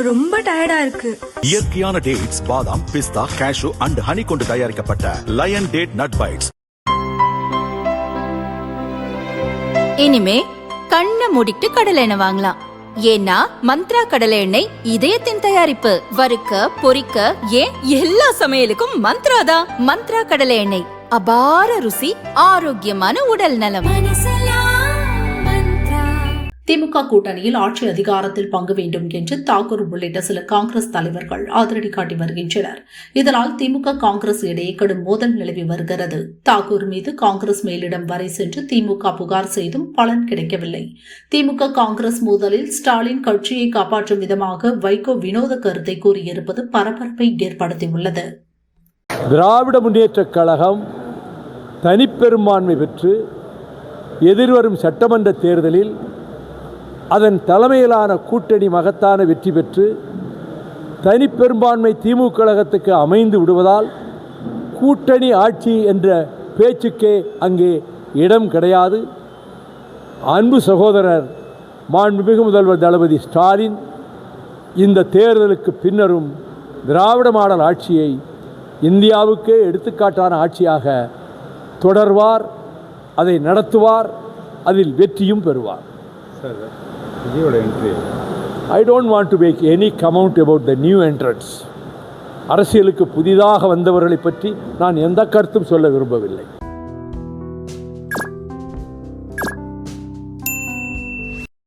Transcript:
ரொம்ப டயர்டா இருக்கு. இயற்கையான டேட்ஸ், பாதாம், பிஸ்தா, கேஷு அண்ட் ஹனி கொண்டு தயாரிக்கப்பட்ட லயன் டேட் நட் பைட்ஸ். இனிமே கண்ணை மூடிட்டு கடலை எண்ணெய் வாங்கலாம். ஏன்னா மந்த்ரா கடலை எண்ணெய் இதயத்தின் தயாரிப்பு. வறுக்க, பொரிக்க, ஏன் எல்லா சமையலுக்கும் மந்த்ரா தான். மந்த்ரா கடலை எண்ணெய், அபார ருசி, ஆரோக்கியமான உடல் நலம். திமுக கூட்டணியில் ஆட்சி அதிகாரத்தில் பங்கு வேண்டும் என்று தாக்கூர் உள்ளிட்ட சில காங்கிரஸ் தலைவர்கள் ஆதரடி காட்டி வருகின்றனர். இதனால் திமுக காங்கிரஸ் இடையே கடும் மோதல் நிலவி வருகிறது. தாக்கூர் மீது காங்கிரஸ் மேலிடம் வரை சென்று திமுக புகார் செய்தும் பலன் கிடைக்கவில்லை. திமுக காங்கிரஸ் மோதலில் ஸ்டாலின் கட்சியை காப்பாற்றும் விதமாக வைகோ வினோத கருத்தை கூறியிருப்பது பரபரப்பை ஏற்படுத்தியுள்ளது. திராவிட முன்னேற்றக் கழகம் தனிப்பெரும்பான்மை பெற்று எதிர்வரும் சட்டமன்ற தேர்தலில் அதன் தலைமையிலான கூட்டணி மகத்தான வெற்றி பெற்று தனிப்பெரும்பான்மை திமுக கழகத்துக்கு அமைந்து விடுவதால் கூட்டணி ஆட்சி என்ற பேச்சுக்கே அங்கே இடம் கிடையாது. அன்பு சகோதரர் மாண்புமிகு முதல்வர் தளபதி ஸ்டாலின் இந்த தேர்தலுக்கு பின்னரும் திராவிட மாடல் ஆட்சியை இந்தியாவுக்கே எடுத்துக்காட்டான ஆட்சியாக தொடர்வார், அதை நடத்துவார், அதில் வெற்றியும் பெறுவார். I don't want to make any comment about the new entrants. அரசியலுக்கு புதிதாக வந்தவர்களை பற்றி நான் எந்த கருத்தும் சொல்ல விரும்பவில்லை.